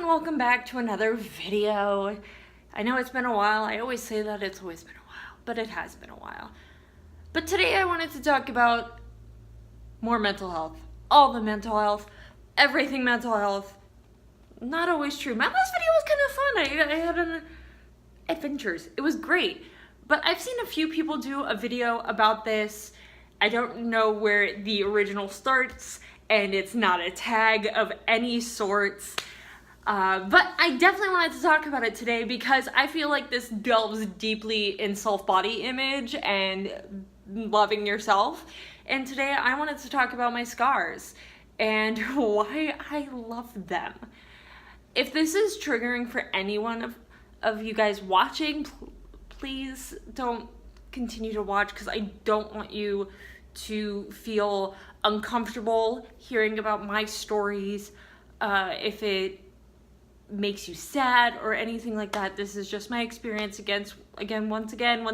and welcome back to another video. I know it's been a while. I always say that it's always been a while, but it has been a while. But today I wanted to talk about more mental health. All the mental health, everything mental health. Not always true. My last video was kind of fun. I had an adventures. It was great. But I've seen a few people do a video about this. I don't know where the original starts, and it's not a tag of any sorts. But I definitely wanted to talk about it today because I feel like this delves deeply in self-body image and loving yourself. And today I wanted to talk about my scars and why I love them. If this is triggering for anyone of you guys watching, please don't continue to watch because I don't want you to feel uncomfortable hearing about my stories. If it makes you sad or anything like that, this is just my experience once again.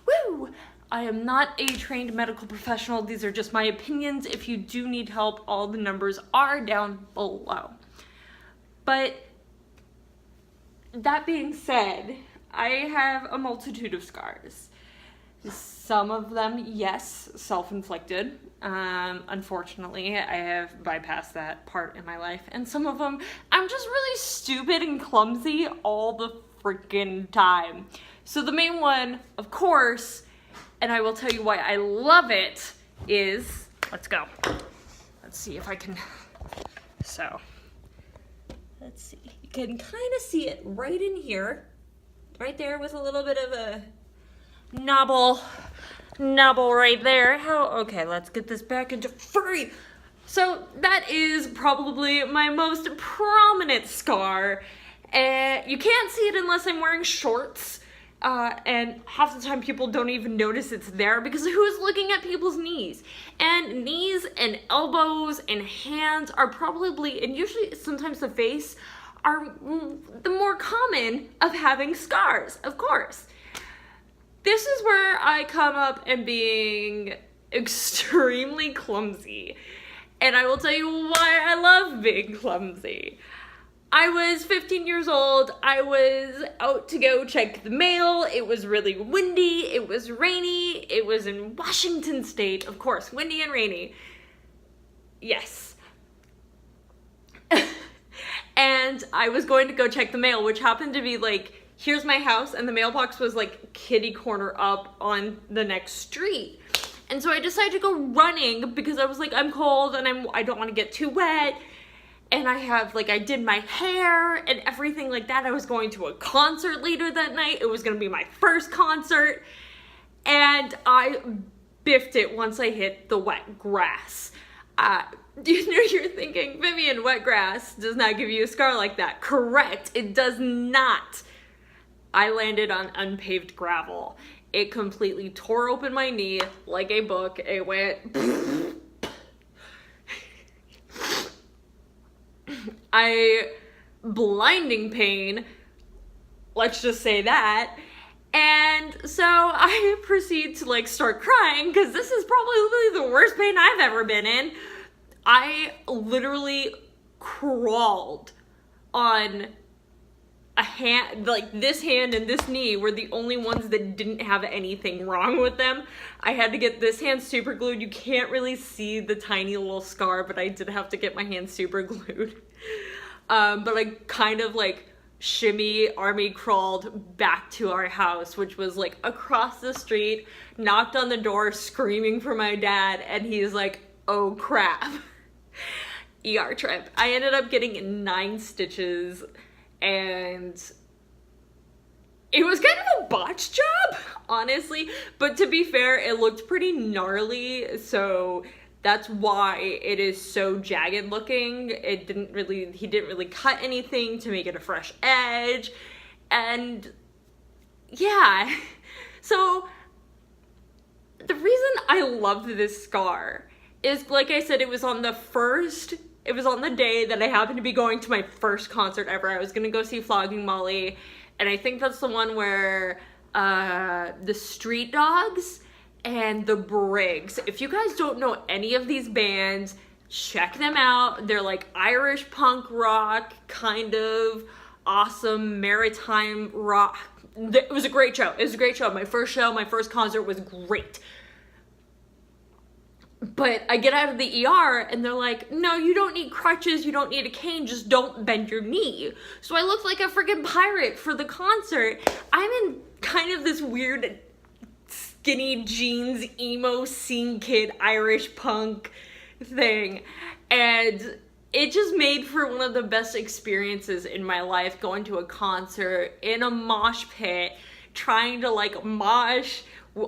Woo! I am not a trained medical professional. These are just my opinions. If you do need help, all the numbers are down below. But that being said, I have a multitude of scars. Some of them, yes, self-inflicted. Unfortunately, I have bypassed that part in my life. And some of them, I'm just really stupid and clumsy all the freaking time. So the main one, of course, and I will tell you why I love it, is, let's go. Let's see if I can, so, let's see. You can kind of see it right in here. Right there with a little bit of a knobble right there. Okay, let's get this back into frame. So that is probably my most prominent scar. You can't see it unless I'm wearing shorts. And half the time people don't even notice it's there because who's looking at people's knees? And knees and elbows and hands are probably, and usually sometimes the face, are the more common of having scars, of course. This is where I come up and being extremely clumsy. And I will tell you why I love being clumsy. I was 15 years old. I was out to go check the mail. It was really windy. It was rainy. It was in Washington State, of course, windy and rainy. Yes. And I was going to go check the mail, which happened to be like, here's my house, and the mailbox was like kitty corner up on the next street. And so I decided to go running because I was like, I'm cold and I don't want to get too wet. And I did my hair and everything like that. I was going to a concert later that night. It was going to be my first concert. And I biffed it once I hit the wet grass. You're thinking, Vivian, wet grass does not give you a scar like that. Correct, it does not. I landed on unpaved gravel. It completely tore open my knee like a book. It went... blinding pain, let's just say that. And so I proceed to start crying because this is probably the worst pain I've ever been in. I literally crawled on a hand, this hand and this knee were the only ones that didn't have anything wrong with them. I had to get this hand super glued. You can't really see the tiny little scar, but I did have to get my hand super glued. But I kind of shimmy army crawled back to our house, which was across the street, knocked on the door screaming for my dad, and he's like, oh crap. ER trip. I ended up getting 9 stitches, and it was kind of a botch job, honestly, but to be fair, it looked pretty gnarly, so that's why it is so jagged looking. He didn't really cut anything to make it a fresh edge, and yeah. So the reason I loved this scar is, like I said, it was on the day that I happened to be going to my first concert ever. I was gonna go see Flogging Molly, and I think that's the one where the Street Dogs and the Briggs. If you guys don't know any of these bands, check them out. They're like Irish punk rock, kind of awesome maritime rock. It was a great show. It was a great show. My first concert was great. But I get out of the ER and they're like, no, you don't need crutches, you don't need a cane, just don't bend your knee. So I looked like a freaking pirate for the concert. I'm in kind of this weird skinny jeans, emo scene kid, Irish punk thing. And it just made for one of the best experiences in my life, going to a concert in a mosh pit, trying to like mosh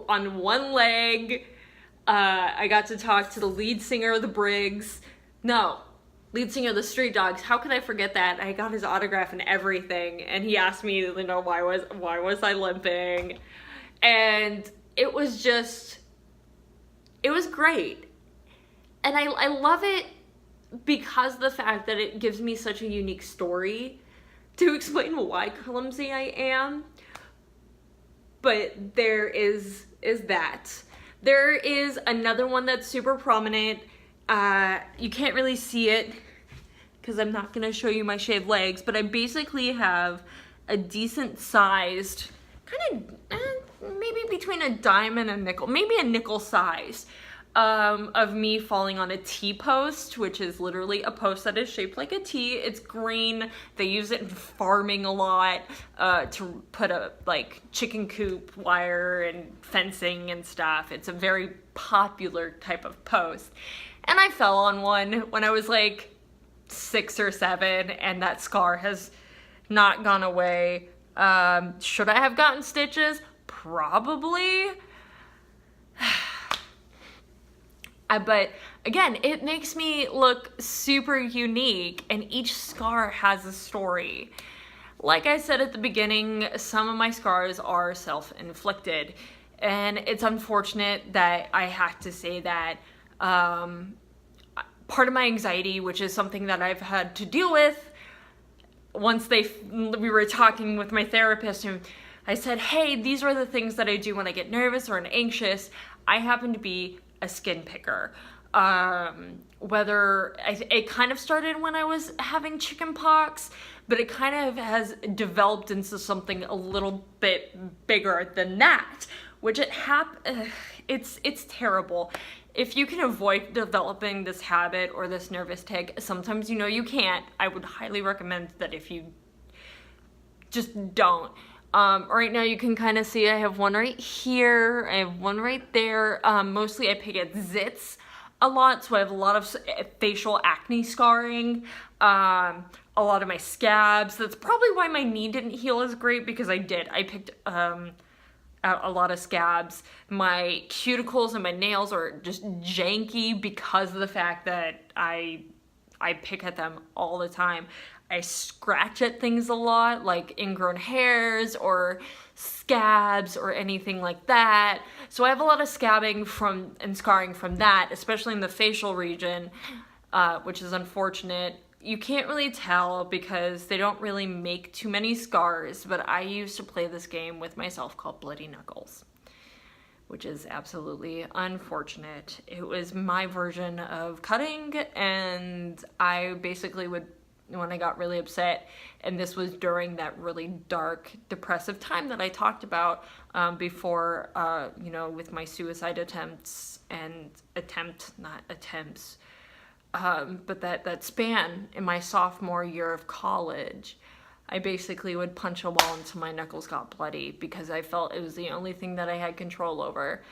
on one leg. I got to talk to the lead singer of the Briggs. No, lead singer of the Street Dogs. How could I forget that? I got his autograph and everything, and he asked me, you know, why was I limping? And it was great. And I love it because of the fact that it gives me such a unique story to explain why clumsy I am. But there is that. There is another one that's super prominent. You can't really see it because I'm not going to show you my shaved legs, but I basically have a decent sized, kind of maybe between a dime and a nickel, maybe a nickel size, of me falling on a T-post, which is literally a post that is shaped like a T. It's green. They use it in farming a lot to put a like chicken coop wire and fencing and stuff. It's a very popular type of post. And I fell on one when I was like 6 or 7, and that scar has not gone away. Should I have gotten stitches? Probably. But again, it makes me look super unique, and each scar has a story. Like I said at the beginning, some of my scars are self-inflicted, and it's unfortunate that I have to say that. Part of my anxiety, which is something that I've had to deal with, once we were talking with my therapist, and I said, hey, these are the things that I do when I get nervous or anxious. I happen to be a skin picker. It kind of started when I was having chicken pox, but it kind of has developed into something a little bit bigger than that, which it's terrible. If you can avoid developing this habit or this nervous tic, sometimes you know you can't. I would highly recommend that if you just don't. Right now you can kind of see I have one right here, I have one right there. Mostly I pick at zits a lot, so I have a lot of facial acne scarring, a lot of my scabs. That's probably why my knee didn't heal as great, because I picked out a lot of scabs. My cuticles and my nails are just janky because of the fact that I pick at them all the time. I scratch at things a lot, like ingrown hairs or scabs or anything like that. So I have a lot of scabbing and scarring from that, especially in the facial region, which is unfortunate. You can't really tell because they don't really make too many scars, but I used to play this game with myself called Bloody Knuckles, which is absolutely unfortunate. It was my version of cutting, and I basically would, when I got really upset, and this was during that really dark, depressive time that I talked about before, with my suicide attempts and not attempts, but that span in my sophomore year of college, I basically would punch a wall until my knuckles got bloody because I felt it was the only thing that I had control over.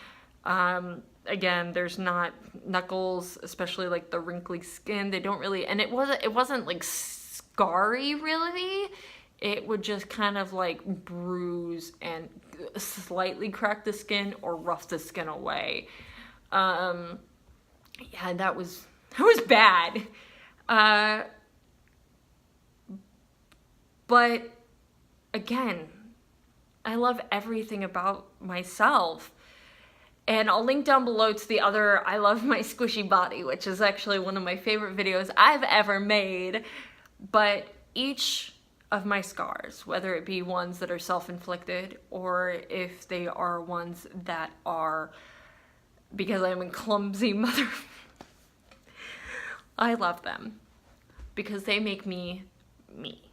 Again, there's not knuckles, especially like the wrinkly skin. They don't really, and it wasn't like scarry really. It would just kind of like bruise and slightly crack the skin or rough the skin away. Yeah, that was bad. But again, I love everything about myself. And I'll link down below to the other I Love My Squishy Body, which is actually one of my favorite videos I've ever made. But each of my scars, whether it be ones that are self-inflicted or if they are ones that are because I'm a clumsy mother, I love them because they make me me.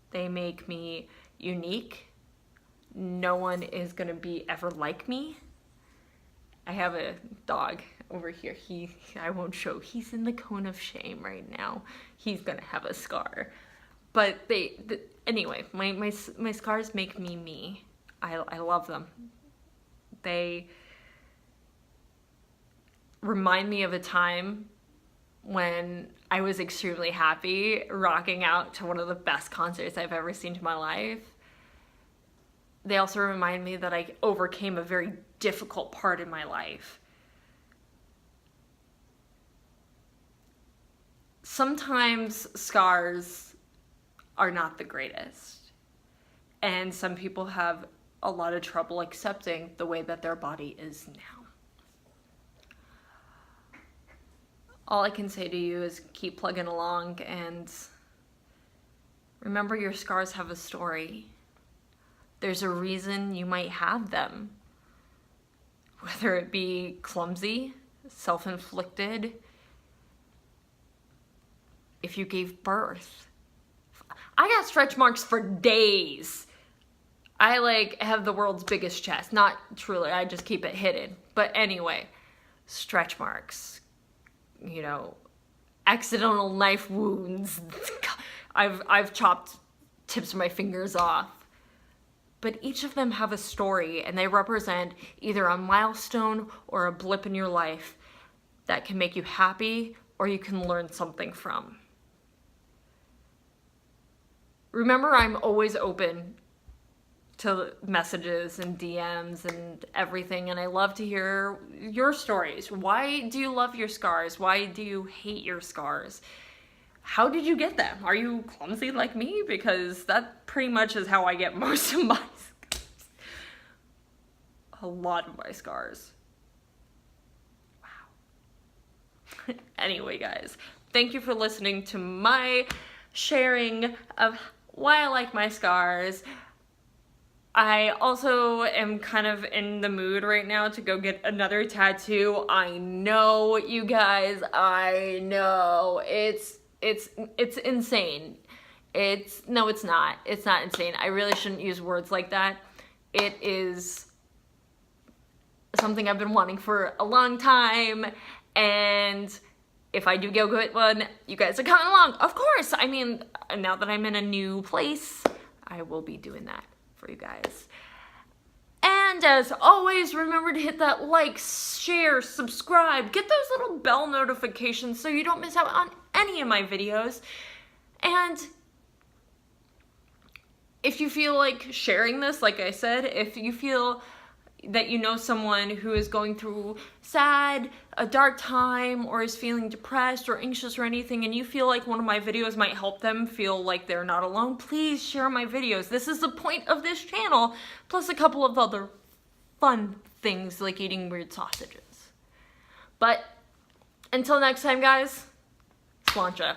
They make me unique. No one is gonna be ever like me. I have a dog over here. I won't show. He's in the cone of shame right now. He's gonna have a scar. But anyway, my scars make me me. I love them. They remind me of a time when I was extremely happy, rocking out to one of the best concerts I've ever seen in my life. They also remind me that I overcame a very difficult part in my life. Sometimes scars are not the greatest, and some people have a lot of trouble accepting the way that their body is now. All I can say to you is keep plugging along, and remember your scars have a story. There's a reason you might have them. Whether it be clumsy, self-inflicted, if you gave birth. I got stretch marks for days. I have the world's biggest chest. Not truly, I just keep it hidden. But anyway, stretch marks, you know, accidental knife wounds. I've chopped tips of my fingers off. But each of them have a story, and they represent either a milestone or a blip in your life that can make you happy or you can learn something from. Remember, I'm always open to messages and DMs and everything, and I love to hear your stories. Why do you love your scars? Why do you hate your scars? How did you get them? Are you clumsy like me? Because that pretty much is how I get most of my scars. A lot of my scars. Wow. Anyway, guys, thank you for listening to my sharing of why I like my scars. I also am kind of in the mood right now to go get another tattoo. I know, you guys, I know. It's insane. No, it's not. It's not insane. I really shouldn't use words like that. It is something I've been wanting for a long time, and if I do go get one, you guys are coming along. Of course. I mean, now that I'm in a new place, I will be doing that for you guys. And as always, remember to hit that like, share, subscribe, get those little bell notifications so you don't miss out on any of my videos. And if you feel like sharing this, like I said, if you feel that you know someone who is going through a dark time, or is feeling depressed or anxious or anything, and you feel like one of my videos might help them feel like they're not alone, please share my videos. This is the point of this channel, plus a couple of other fun things like eating weird sausages. But until next time, guys, sláinte.